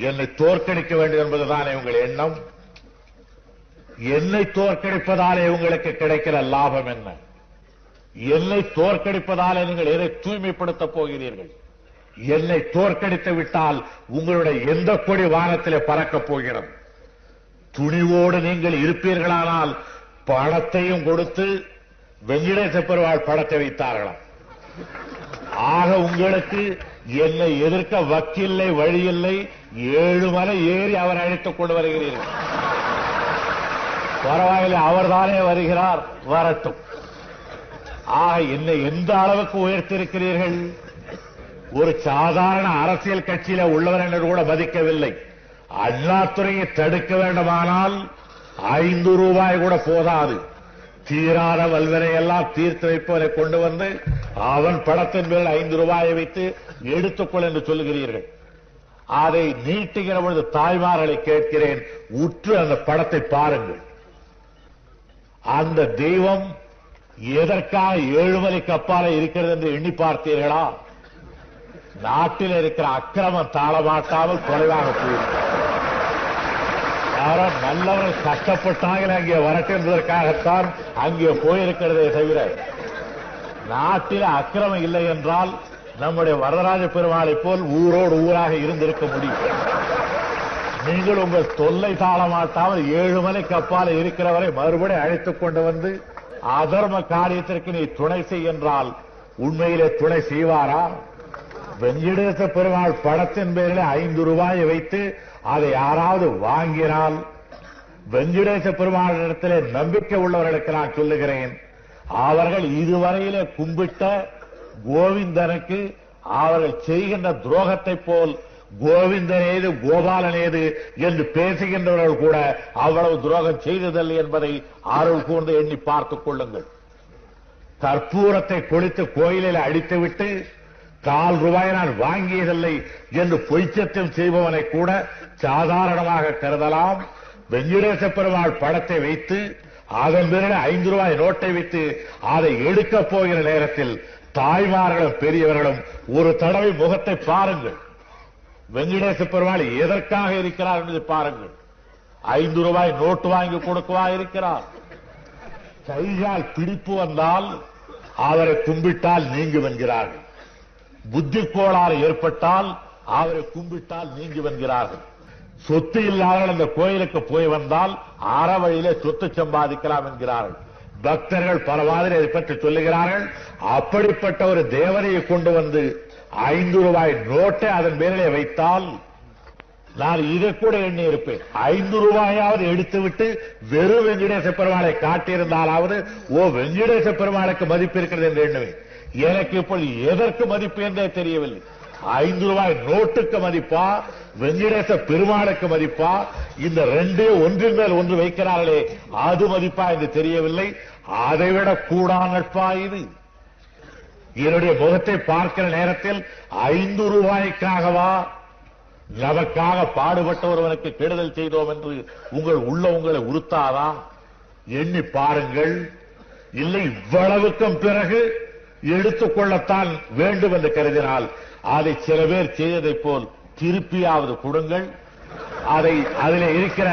என்னை தோற்கடிக்க வேண்டும் என்பதுதானே உங்கள் எண்ணம். என்னை தோற்கடிப்பதாலே உங்களுக்கு கிடைக்கிற லாபம் என்ன? என்னை தோற்கடிப்பதாலே நீங்கள் எதை தூய்மைப்படுத்தப் போகிறீர்கள்? என்னை தோற்கடித்து விட்டால் உங்களுடைய எந்த கொடி வானத்திலே பறக்கப் போகிறது? துணிவோடு நீங்கள் இருப்பீர்களானால் பணத்தையும் கொடுத்து வெங்கடேச பெருமாள் படத்தை வைத்தார்களாம். ஆக உங்களுக்கு என்னை எதிர்க்க வக்கில்லை, வழியில்லை. 7 மலை ஏறி அவர் அழைத்துக் கொண்டு வருகிறீர்கள். பரவாயில்லை, அவர்தானே வருகிறார், வரட்டும். ஆக என்னை எந்த அளவுக்கு உயர்த்திருக்கிறீர்கள்? ஒரு சாதாரண அரசியல் கட்சியில உள்ளவர் என்று கூட மதிக்கவில்லை. அண்ணாதுரையை தடுக்க வேண்டுமானால் 5 ரூபாய் கூட போதாது. தீராத வல்வரை எல்லாம் தீர்த்து வைப்பவரை கொண்டு வந்து அவன் படத்தின் மேல் 5 ரூபாயை வைத்து எடுத்துக்கொள் என்று சொல்லுகிறீர்கள். அதை நீட்டுகிற பொழுது தாய்மார்களை கேட்கிறேன், உற்று அந்த படத்தை பாருங்கள். அந்த தெய்வம் எதற்காக 7 மலைக்கு அப்பால இருக்கிறது என்று எண்ணி பார்த்தீர்களா? நாட்டில் இருக்கிற அக்கிரமம் தாளமாட்டாமல் குறைவாக போயிருக்கிறது. யாரோ நல்லவர்கள் கஷ்டப்பட்டாங்க அங்கே வரட்டும் என்பதற்காகத்தான் அங்கே போயிருக்கிறதே தவிர, நாட்டில் அக்கிரமம் இல்லை என்றால் நம்முடைய வரதராஜ பெருமாளை போல் ஊரோடு ஊராக இருந்திருக்க முடியும். நீங்கள் உங்கள் தொல்லை தாளமாட்டாமல் 7 மலைக்கு அப்பால இருக்கிறவரை மறுபடியும் அழைத்துக் கொண்டு வந்து அதர்ம காரியத்திற்கு நீ துணை செய் என்றால் உண்மையிலே துணை செய்வாரா? வெங்கடேச பெருமாள் படத்தின் பேரில் 5 ரூபாயை வைத்து அதை யாராவது வாங்கினால், வெங்கடேச பெருமாளிடத்திலே நம்பிக்கை உள்ளவர்களுக்கு நான் சொல்லுகிறேன், அவர்கள் இதுவரையிலே கும்பிட்ட கோவிந்தனுக்கு அவர்கள் செய்கின்ற துரோகத்தை போல் கோவிந்தனேது கோபாலனேது என்று பேசுகின்றவர்கள் கூட அவ்வளவு துரோகம் செய்ததில்லை என்பதை அருள் கூர்ந்து எண்ணி பார்த்துக் கொள்ளுங்கள். கற்பூரத்தை கொளித்து கோயிலில் அடித்துவிட்டு 4 ரூபாய் நான் வாங்கியதில்லை என்று பொய்ச்சத்தில் செய்பவனை கூட சாதாரணமாக கருதலாம். வெங்கடேச பெருமாள் படத்தை வைத்து அதன் பிறகு 5 ரூபாய் நோட்டை வைத்து அதை எடுக்கப் போகிற நேரத்தில் தாய்மார்களும் பெரியவர்களும் ஒரு தடவை முகத்தை பாருங்கள். வெங்கடேச பெருமாள் எதற்காக இருக்கிறார் என்று பாருங்கள். 5 ரூபாய் நோட்டு வாங்கி கொடுக்கவா இருக்கிறார்? கையால் பிடிப்பு வந்தால் அவரை கும்பிட்டால் நீங்கும் என்கிறார்கள். புத்தி கோளாறு ஏற்பட்டால் அவரை கும்பிட்டால் நீங்கும் என்கிறார்கள். சொத்து இல்லாதவர்கள் அந்த கோயிலுக்கு போய் வந்தால் அற வழியிலே சொத்து சம்பாதிக்கலாம் என்கிறார்கள். பக்தர்கள் பல மாதிரி அதை பற்றி சொல்லுகிறார்கள். அப்படிப்பட்ட ஒரு தேவரையை கொண்டு வந்து 5 ரூபாய் நோட்டை அதன் மேலே வைத்தால் நான் இதை கூட எண்ணி இருப்பேன். 5 ரூபாயாவது எடுத்துவிட்டு வெறும் வெங்கடேச பெருமாளை காட்டியிருந்தாலாவது வெங்கடேச பெருமாளுக்கு மதிப்பு இருக்கிறது என்று எண்ணுவேன். எனக்கு இப்பொழுது எதற்கு மதிப்பு என்றே தெரியவில்லை. 5 ரூபாய் நோட்டுக்கு மதிப்பா, வெங்கடேச பெருமாளுக்கு மதிப்பா, இந்த 2 ஒன்றின் மேல் ஒன்று வைக்கிறார்களே அது மதிப்பா என்று தெரியவில்லை. அதைவிட கூடா நட்பா இது? என்னுடைய முகத்தை பார்க்கிற நேரத்தில் 5 ரூபாய்க்காகவா நமக்காக பாடுபட்ட ஒருவனுக்கு கெடுதல் செய்தோம் என்று உங்களை உறுத்தாதா? எண்ணி பாருங்கள். இல்லை, இவ்வளவுக்கும் பிறகு எடுத்துக்கொள்ளத்தான் வேண்டும் என்று கருதினால் அதை சில பேர் செய்ததைப் போல் திருப்பியாவது கொடுங்கள். அதில் இருக்கிற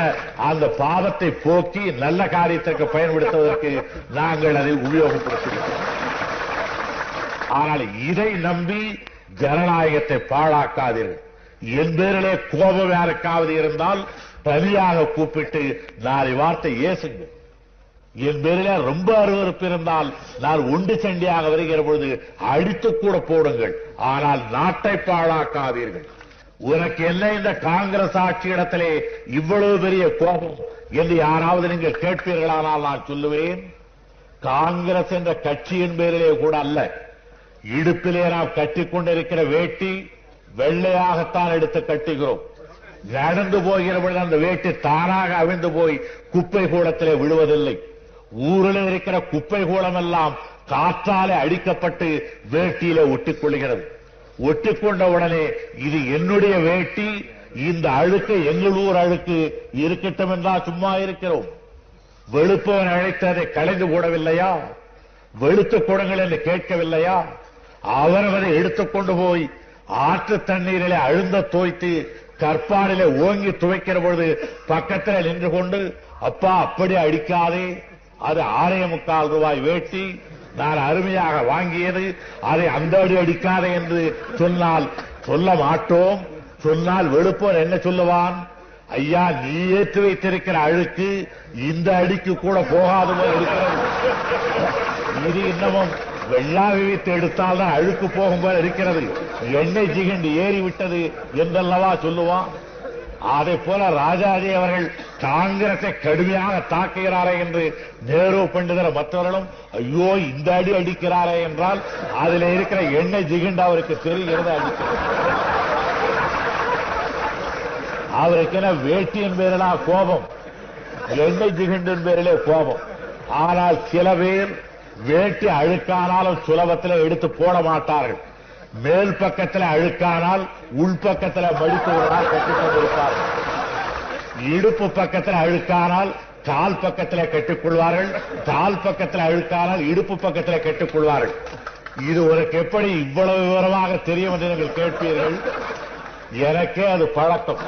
அந்த பாவத்தை போக்கி நல்ல காரியத்திற்கு பயன்படுத்துவதற்கு நாங்கள் அதை உபயோகப்படுத்துகிறோம். ஆனால் இதை நம்பி ஜனநாயகத்தை பாழாக்காதீர்கள். என் பேரிலே கோபம் யாருக்காவது இருந்தால் தனியாக கூப்பிட்டு 4 வார்த்தை ஏசுங்கள். என் பேரிலே ரொம்ப அருவருப்பு இருந்தால் நான் உண்டு சண்டியாக வருகிற பொழுது அடித்துக் கூட போடுங்கள். ஆனால் நாட்டை பாழாக்காதீர்கள். உனக்கு என்ன இந்த காங்கிரஸ் ஆட்சி இடத்திலே இவ்வளவு பெரிய கோபம் என்று யாராவது நீங்கள் கேட்பீர்களானால் நான் சொல்லுவேன், காங்கிரஸ் என்ற கட்சியின் பேரிலே கூட அல்ல. இடுப்பிலே நாம் கட்டிக்கொண்டிருக்கிற வேட்டி வெள்ளையாகத்தான் எடுத்து கட்டுகிறோம். நடந்து போகிற பொழுது அந்த வேட்டி தானாக அவிழ்ந்து போய் குப்பை கூடத்திலே விழுவதில்லை. ஊரில் இருக்கிற குப்பை கூடம் எல்லாம் காற்றாலே அடிக்கப்பட்டு வேட்டியிலே ஒட்டிக்கொள்கிறது. ஒட்டிக்கொண்ட உடனே இது என்னுடைய வேட்டி, இந்த அழுக்கு எங்கள் ஊர் அழுக்கு இருக்கட்டும் என்றால் சும்மா இருக்கிறோம். வெளுப்பவன் அழைத்து அதை கலைந்து போடவில்லையா? வெளுத்து கொடுங்கள் என்று கேட்கவில்லையா? அவரவரை எடுத்துக்கொண்டு போய் ஆற்று தண்ணீரிலே அழுந்த தோய்த்து கற்பாடிலே ஓங்கி துவைக்கிற பொழுது பக்கத்தில் நின்று கொண்டு, அப்பா அப்படி அடிக்காதே, அது 6.25 ரூபாய் வேட்டி, நான் அருமையாக வாங்கியது, அதை அந்த அடி அடிக்காதே என்று சொன்னால் சொல்ல மாட்டோம். சொன்னால் வெளுப்போர் என்ன சொல்லுவான்? ஐயா, நீ ஏற்றி வைத்திருக்கிற அழுக்கு இந்த அடிக்கு கூட போகாது போல இருக்கிறது. இது இன்னமும் வெள்ளாவி வைத்து எடுத்தால்தான் அழுக்கு போகும் போல இருக்கிறது, எண்ணெய் ஜிகண்டு ஏறிவிட்டது என்றல்லவா சொல்லுவான். அதை போல ராஜாஜி அவர்கள் காங்கிரஸை கடுமையாக தாக்குகிறாரே என்று நேரு பண்டிதர் மற்றவர்களும் ஐயோ இந்த அடி அடிக்கிறாரே என்றால் அதில் இருக்கிற எண்ணெய் ஜிகண்டு அவருக்கு தெரிகிறது. அடிக்கிறது அவருக்கு என்ன வேட்டியின் பேரிலா கோபம், எண்ணெய் ஜிகண்டின் பேரிலே கோபம். ஆனால் சில பேர் வேட்டி அழுக்கானாலும் சுலபத்தில் எடுத்து போட மாட்டார்கள். மேல் பக்கத்தில் அழுக்கானால் உள்பக்கத்தில் மடித்துவதால் கட்டிக் கொண்டிருப்பார்கள். இடுப்பு பக்கத்தில் அழுக்கானால் கால் பக்கத்தில் கட்டிக்கொள்வார்கள், கால் பக்கத்தில் அழுக்கானால் இடுப்பு பக்கத்தில் கட்டிக்கொள்வார்கள். இது உனக்கு எப்படி இவ்வளவு விவரமாக தெரியும் என்று நீங்கள் கேட்பீர்கள். எனக்கே அது பழக்கம்.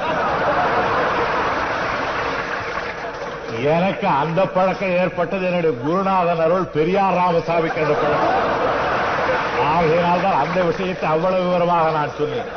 எனக்கு அந்த பழக்கம் ஏற்பட்டது என்னுடைய குருநாதன் அருள் பெரியார் ராமசாமிக்கு அந்த பழக்கம். ஆகையினால்தான் அந்த விஷயத்தை அவ்வளவு விவரமாக நான் சொன்னேன்.